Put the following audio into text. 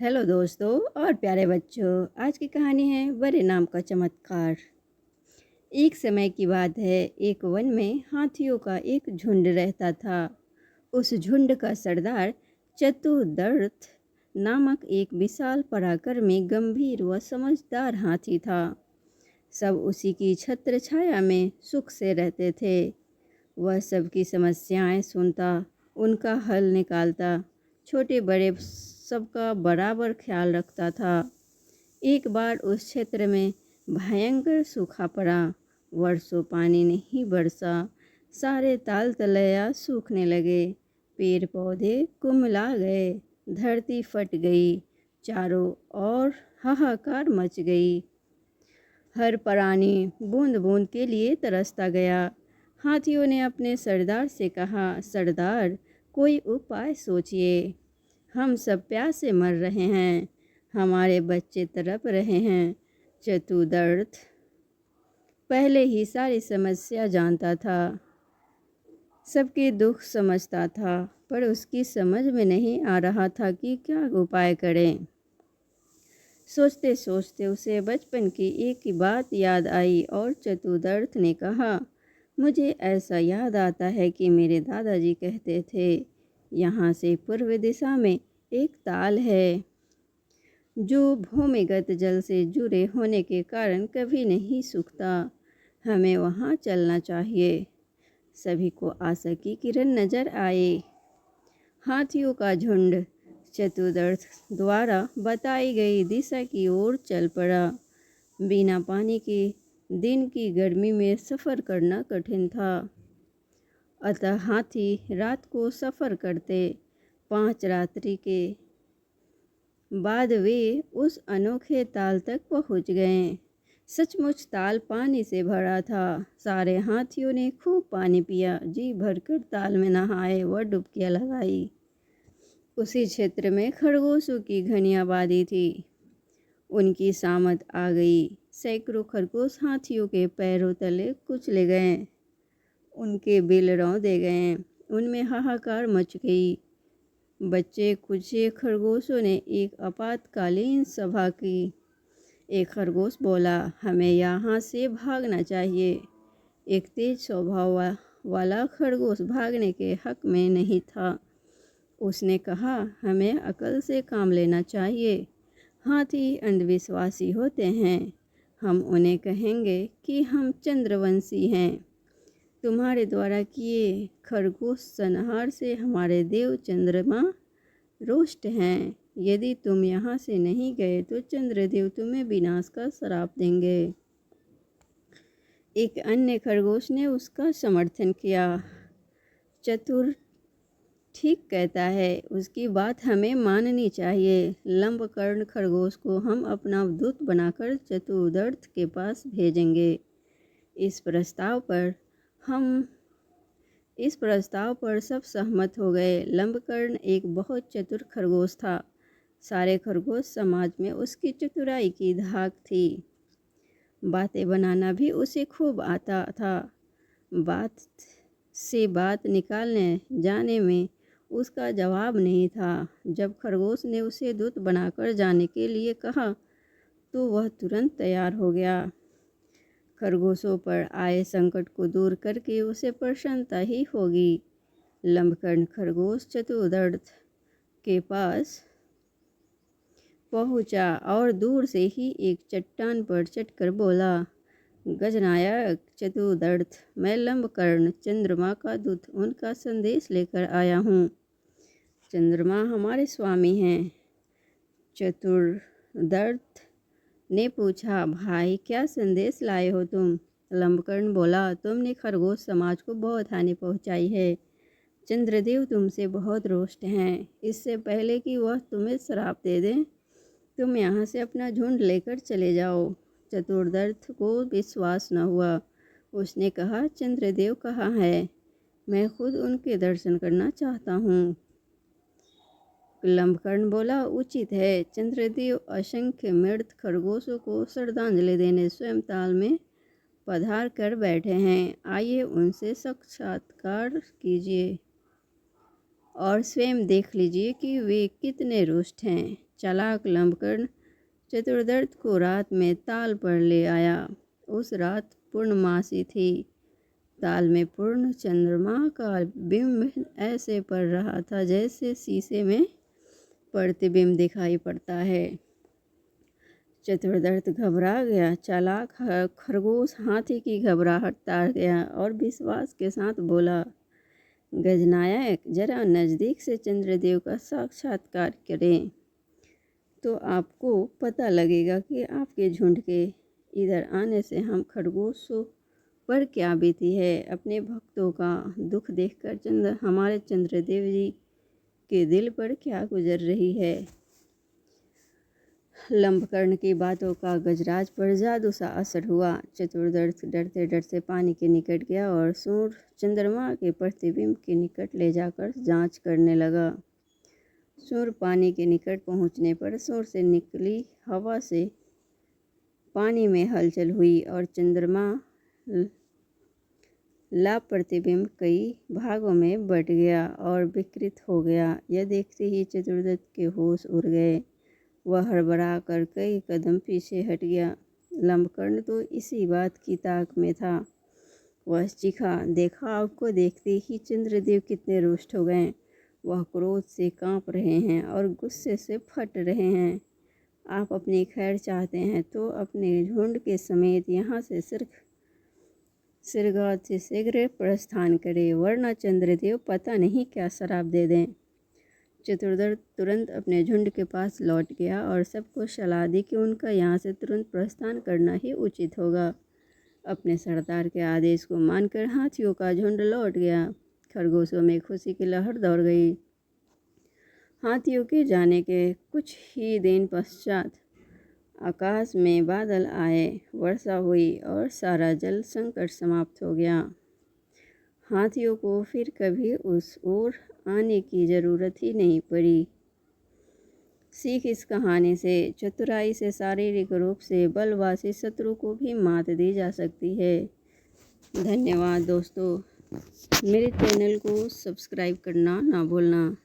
Hello दोस्तों और प्यारे बच्चों। आज की कहानी है बड़े नाम का चमत्कार। एक समय की बात है, एक वन में हाथियों का एक झुंड रहता था। उस झुंड का सरदार चतुर्दर्थ नामक एक विशाल पराक्रमी, गंभीर व समझदार हाथी था। सब उसी की छत्र छाया में सुख से रहते थे। वह सबकी समस्याएं सुनता, उनका हल निकालता, छोटे बड़े सबका बराबर ख्याल रखता था। एक बार उस क्षेत्र में भयंकर सूखा पड़ा। वर्षों पानी नहीं बरसा। सारे ताल तलैया सूखने लगे। पेड़ पौधे कुम्हला गए। धरती फट गई। चारों ओर हाहाकार मच गई। हर प्राणी बूंद बूंद के लिए तरसता गया। हाथियों ने अपने सरदार से कहा, सरदार, कोई उपाय सोचिए। हम सब प्यासे मर रहे हैं। हमारे बच्चे तड़प रहे हैं। चतुर्दर्थ पहले ही सारी समस्या जानता था, सबके दुख समझता था, पर उसकी समझ में नहीं आ रहा था कि क्या उपाय करें। सोचते सोचते उसे बचपन की एक ही बात याद आई और चतुर्दर्थ ने कहा, मुझे ऐसा याद आता है कि मेरे दादाजी कहते थे, यहाँ से पूर्व दिशा में एक ताल है जो भूमिगत जल से जुड़े होने के कारण कभी नहीं सूखता। हमें वहाँ चलना चाहिए। सभी को आशा की किरण नजर आए। हाथियों का झुंड चतुर्दर्थ द्वारा बताई गई दिशा की ओर चल पड़ा। बिना पानी के दिन की गर्मी में सफ़र करना कठिन था, अतः हाथी रात को सफ़र करते। 5 रात्रि के बाद वे उस अनोखे ताल तक पहुंच गए। सचमुच ताल पानी से भरा था। सारे हाथियों ने खूब पानी पिया, जी भरकर ताल में नहाए व डुबकियां लगाई। उसी क्षेत्र में खरगोशों की घनी आबादी थी। उनकी सामत आ गई। सैकड़ों खरगोश हाथियों के पैरों तले कुचले गए। उनके बिल रौंदे गए। उनमें हाहाकार मच गई। बच्चे कुछ खरगोशों ने एक आपातकालीन सभा की। एक खरगोश बोला, हमें यहाँ से भागना चाहिए। एक तेज स्वभाव वाला खरगोश भागने के हक में नहीं था। उसने कहा, हमें अकल से काम लेना चाहिए। हाथी अंधविश्वासी होते हैं। हम उन्हें कहेंगे कि हम चंद्रवंशी हैं। तुम्हारे द्वारा किए खरगोश संहार से हमारे देव चंद्रमा रुष्ट हैं। यदि तुम यहाँ से नहीं गए तो चंद्रदेव तुम्हें विनाश का श्राप देंगे। एक अन्य खरगोश ने उसका समर्थन किया। चतुर ठीक कहता है, उसकी बात हमें माननी चाहिए। लंबकर्ण खरगोश को हम अपना दूत बनाकर चतुर्दर्थ के पास भेजेंगे। इस प्रस्ताव पर सब सहमत हो गए। लंबकर्ण एक बहुत चतुर खरगोश था। सारे खरगोश समाज में उसकी चतुराई की धाक थी। बातें बनाना भी उसे खूब आता था। बात से बात निकालने जाने में उसका जवाब नहीं था। जब खरगोश ने उसे दूत बनाकर जाने के लिए कहा तो वह तुरंत तैयार हो गया। खरगोशों पर आए संकट को दूर करके उसे प्रसन्नता ही होगी। लंबकर्ण खरगोश चतुर्दर्थ के पास पहुंचा और दूर से ही एक चट्टान पर चढ़कर बोला, गजनायक चतुर्दर्थ, मैं लंबकर्ण चंद्रमा का दूत उनका संदेश लेकर आया हूँ। चंद्रमा हमारे स्वामी हैं। चतुर्दर्थ ने पूछा, भाई क्या संदेश लाए हो तुम? लंबकर्ण बोला, तुमने खरगोश समाज को बहुत हानि पहुंचाई है। चंद्रदेव तुमसे बहुत रुष्ट हैं। इससे पहले कि वह तुम्हें श्राप दे दें, तुम यहाँ से अपना झुंड लेकर चले जाओ। चतुर्दर्थ को विश्वास न हुआ। उसने कहा, चंद्रदेव कहाँ है? मैं खुद उनके दर्शन करना चाहता हूँ। लंबकर्ण बोला, उचित है। चंद्रदेव असंख्य मृत खरगोशों को श्रद्धांजलि देने स्वयं ताल में पधार कर बैठे हैं। आइए उनसे साक्षात्कार कीजिए और स्वयं देख लीजिए कि वे कितने रुष्ट हैं। चालाक लंबकर्ण चतुर्दर्थ को रात में ताल पर ले आया। उस रात पूर्णमासी थी। ताल में पूर्ण चंद्रमा का बिंब ऐसे पड़ रहा था जैसे शीशे में प्रतिबिंब दिखाई पड़ता है। चतुर्दर्थ घबरा गया। चालाक खरगोश हाथी की घबराहट तार गया और विश्वास के साथ बोला, गजनायक, जरा नज़दीक से चंद्रदेव का साक्षात्कार करें तो आपको पता लगेगा कि आपके झुंड के इधर आने से हम खरगोशों पर क्या बीती है। अपने भक्तों का दुख देखकर हमारे चंद्रदेव जी के दिल पर क्या गुजर रही है। लंबकर्ण की बातों का गजराज पर जादू सा असर हुआ। चतुर्दर्थ डरते डरते पानी के निकट गया और सूर्य चंद्रमा के प्रतिबिंब के निकट ले जाकर जांच करने लगा। सूर्य पानी के निकट पहुंचने पर सूर्य से निकली हवा से पानी में हलचल हुई और चंद्रमा लाभ प्रतिबिंब कई भागों में बट गया और विकृत हो गया। यह देखते ही चतुर्दर्थ के होश उड़ गए। वह हड़बड़ा कर कई कदम पीछे हट गया। लंबकर्ण तो इसी बात की ताक में था। वह चीखा, देखा, आपको देखते ही चंद्रदेव कितने रुष्ट हो गए। वह क्रोध से कांप रहे हैं और गुस्से से फट रहे हैं। आप अपनी खैर चाहते हैं तो अपने झुंड के समेत यहाँ से शीघ्र प्रस्थान करें, वरना चंद्रदेव पता नहीं क्या शराप दे दें। चतुर्दर्थ तुरंत अपने झुंड के पास लौट गया और सबको सलाह दी कि उनका यहाँ से तुरंत प्रस्थान करना ही उचित होगा। अपने सरदार के आदेश को मानकर हाथियों का झुंड लौट गया। खरगोशों में खुशी की लहर दौड़ गई। हाथियों के जाने के कुछ ही दिन पश्चात आकाश में बादल आए, वर्षा हुई और सारा जल संकट समाप्त हो गया। हाथियों को फिर कभी उस ओर आने की ज़रूरत ही नहीं पड़ी। सीख इस कहानी से, चतुराई से शारीरिक रूप से बलवासी शत्रु को भी मात दी जा सकती है। धन्यवाद दोस्तों। मेरे चैनल को सब्सक्राइब करना ना भूलना।